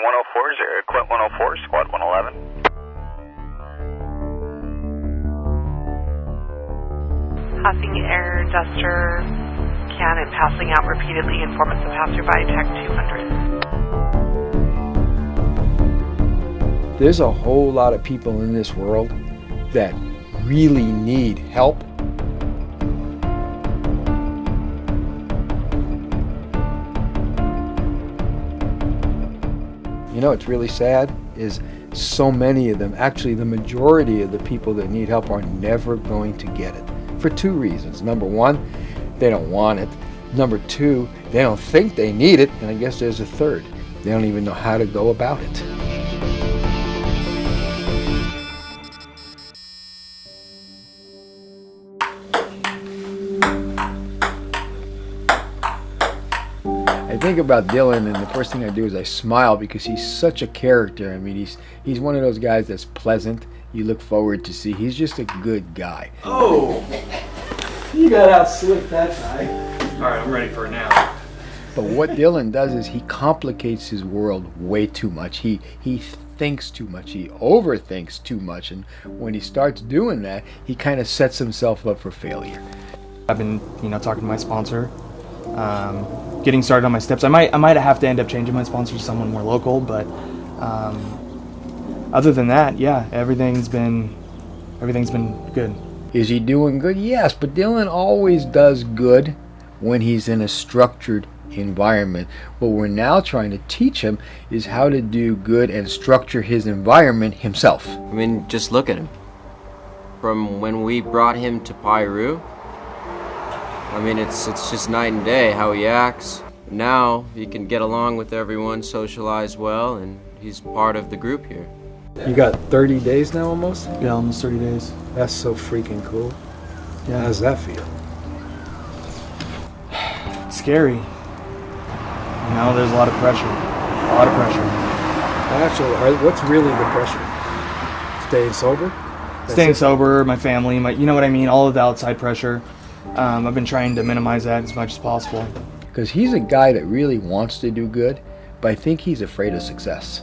104, Quint 104, Squad 111. Passing air duster cannon passing out repeatedly, informants of passerby, tech 200. There's a whole lot of people in this world that really need help. You know, what's really sad is so many of them, actually the majority of the people that need help are never going to get it for two reasons. Number one, they don't want it. Number two, they don't think they need it. And I guess there's a third. They don't even know how to go about it. I think about Dillon, and the first thing I do is I smile because he's such a character. I mean, he's one of those guys that's pleasant. You look forward to see. He's just a good guy. Oh, you got out slick that time. All right, I'm ready for it now. But what Dillon does is he complicates his world way too much. He thinks too much. He overthinks too much. And when he starts doing that, he kind of sets himself up for failure. I've been, talking to my sponsor, getting started on my steps. I might have to end up changing my sponsor to someone more local, but other than that, yeah, everything's been good. Is he doing good? Yes, but Dillon always does good when he's in a structured environment. What we're now trying to teach him is how to do good and structure his environment himself. I mean, just look at him. From when we brought him to Piru, I mean, it's just night and day how he acts. Now he can get along with everyone, socialize well, and he's part of the group here. You got 30 days now almost? Yeah, almost 30 days. That's so freaking cool. Yeah. How does that feel? It's scary. There's a lot of pressure. Actually, what's really the pressure? Staying sober? Staying sober, my family, you know what I mean? All of the outside pressure. I've been trying to minimize that as much as possible. Because he's a guy that really wants to do good, but I think he's afraid of success.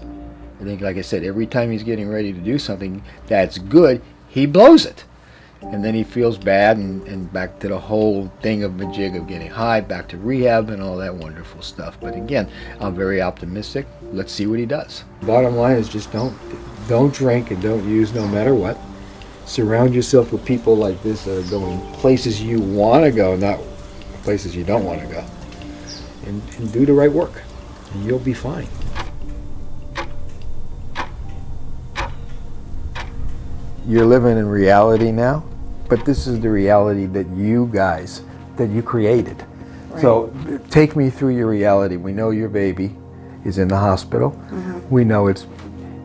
I think, like I said, every time he's getting ready to do something that's good, he blows it. And then he feels bad, and back to the whole thing of majig of getting high, back to rehab and all that wonderful stuff. But again, I'm very optimistic. Let's see what he does. Bottom line is just don't drink and don't use no matter what. Surround yourself with people like this that are going places you want to go, not places you don't want to go. And do the right work, and you'll be fine. You're living in reality now, but this is the reality that you created. Right. So take me through your reality. We know your baby is in the hospital. Mm-hmm. We know it's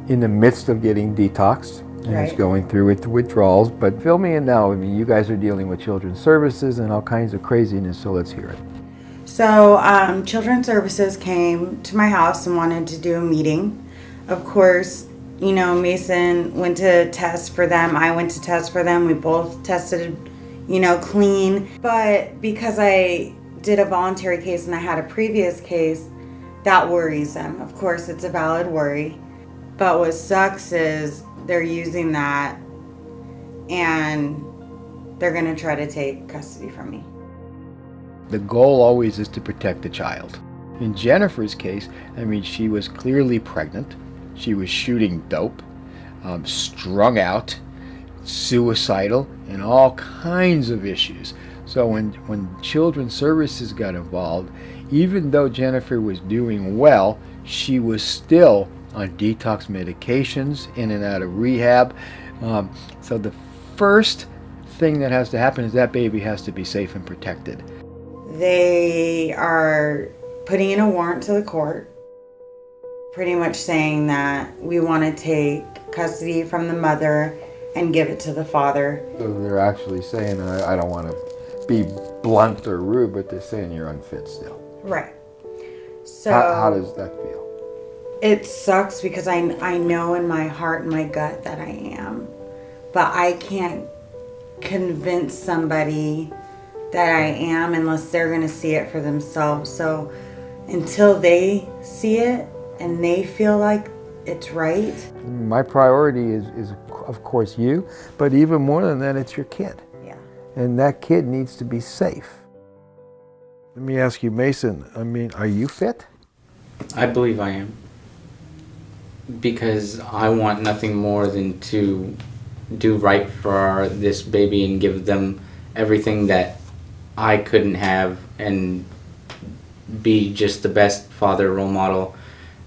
in the midst of getting detoxed, and it's going through with withdrawals. But fill me in now. I mean, you guys are dealing with Children's Services and all kinds of craziness, so let's hear it. So Children's Services came to my house and wanted to do a meeting. Of course, Mason went to test for them. I went to test for them. We both tested, clean. But because I did a voluntary case and I had a previous case, that worries them. Of course, it's a valid worry. But what sucks is they're using that and they're going to try to take custody from me. The goal always is to protect the child. In Jennifer's case, she was clearly pregnant. She was shooting dope, strung out, suicidal, and all kinds of issues. So when Children's Services got involved, even though Jennifer was doing well, she was still on detox medications, in and out of rehab. So the first thing that has to happen is that baby has to be safe and protected. They are putting in a warrant to the court, pretty much saying that we want to take custody from the mother and give it to the father. So they're actually saying, I don't want to be blunt or rude, but they're saying you're unfit still. Right. So how does that feel? It sucks because I know in my heart and my gut that I am, but I can't convince somebody that I am unless they're going to see it for themselves. So until they see it, and they feel like it's right. My priority is of course you, but even more than that, it's your kid. Yeah. And that kid needs to be safe. Let me ask you, Mason, I mean, are you fit? I believe I am. Because I want nothing more than to do right for this baby and give them everything that I couldn't have and be just the best father role model,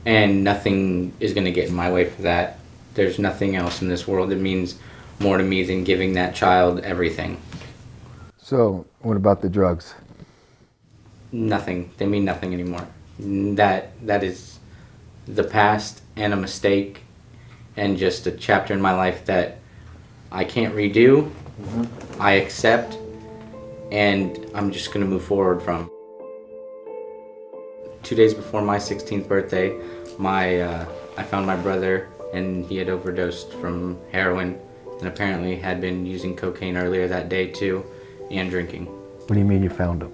and nothing is going to get in my way for that. There's nothing else in this world that means more to me than giving that child everything. So, what about the drugs? Nothing. They mean nothing anymore. That is the past and a mistake and just a chapter in my life that I can't redo. I accept, and I'm just going to move forward from. 2 days before my 16th birthday, I found my brother, and he had overdosed from heroin and apparently had been using cocaine earlier that day too, and drinking. What do you mean you found him?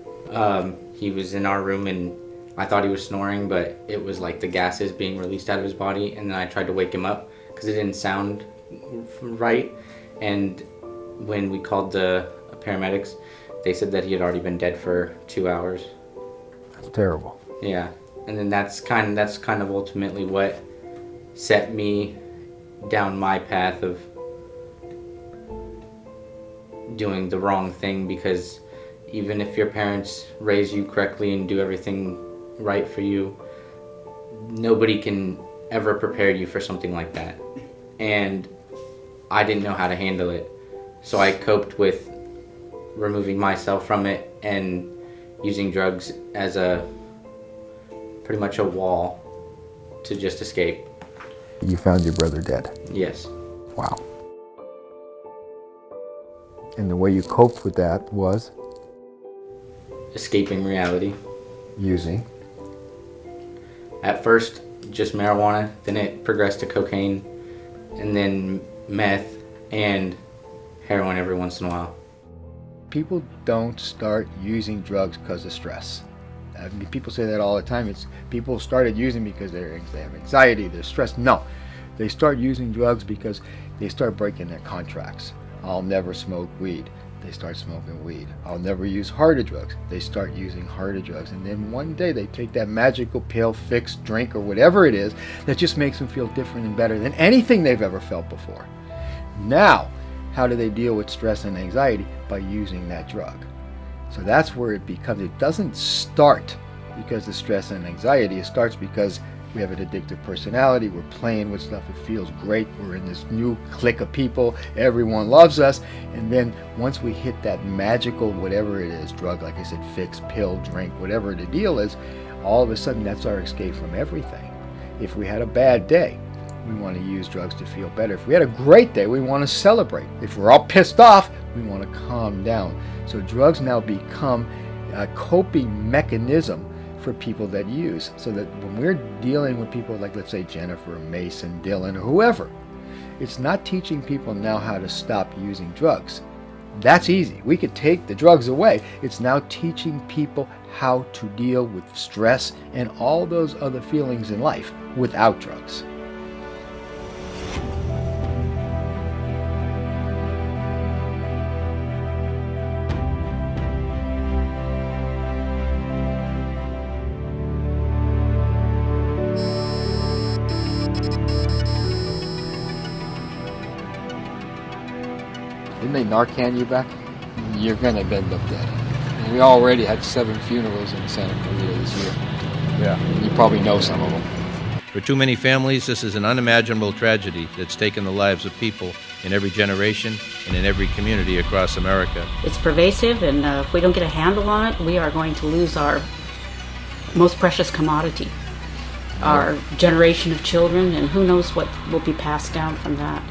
He was in our room, and I thought he was snoring, but it was like the gases being released out of his body, and then I tried to wake him up because it didn't sound right. And when we called the paramedics, they said that he had already been dead for 2 hours. That's terrible. Yeah, and then that's kind of ultimately what set me down my path of doing the wrong thing, because even if your parents raise you correctly and do everything right for you, nobody can ever prepare you for something like that. And I didn't know how to handle it, so I coped with removing myself from it and using drugs as pretty much a wall to just escape. You found your brother dead? Yes. Wow. And the way you coped with that was? Escaping reality. Using? At first, just marijuana, then it progressed to cocaine, and then meth and heroin every once in a while. People don't start using drugs because of stress. I mean, people say that all the time. It's people started using because they have anxiety, they're stressed. No, they start using drugs because they start breaking their contracts. I'll never smoke weed. They start smoking weed. I'll never use harder drugs. They start using harder drugs. And then one day they take that magical pill, fix, drink, or whatever it is that just makes them feel different and better than anything they've ever felt before. Now, how do they deal with stress and anxiety? By using that drug. So that's where it becomes, it doesn't start because of stress and anxiety. It starts because we have an addictive personality. We're playing with stuff. It feels great. We're in this new clique of people. Everyone loves us. And then once we hit that magical, whatever it is, drug, like I said, fix, pill, drink, whatever the deal is, all of a sudden that's our escape from everything. If we had a bad day, we want to use drugs to feel better. If we had a great day, we want to celebrate. If we're all pissed off, we want to calm down. So drugs now become a coping mechanism for people that use, so that when we're dealing with people like, let's say, Jennifer, Mason, Dillon, or whoever, it's not teaching people now how to stop using drugs. That's easy. We could take the drugs away. It's now teaching people how to deal with stress and all those other feelings in life without drugs. Didn't they Narcan you back? You're gonna end up dead. And we already had 7 funerals in Santa Clarita this year. Yeah. You probably know some of them. For too many families, this is an unimaginable tragedy that's taken the lives of people in every generation and in every community across America. It's pervasive, and if we don't get a handle on it, we are going to lose our most precious commodity, our generation of children, and who knows what will be passed down from that.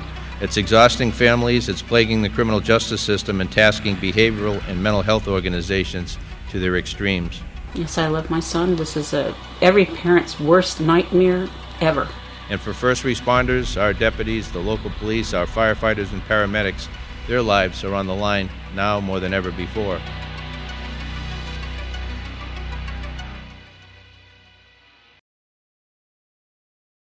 It's exhausting families, it's plaguing the criminal justice system, and tasking behavioral and mental health organizations to their extremes. Yes, I love my son. This is every parent's worst nightmare ever. And for first responders, our deputies, the local police, our firefighters and paramedics, their lives are on the line now more than ever before.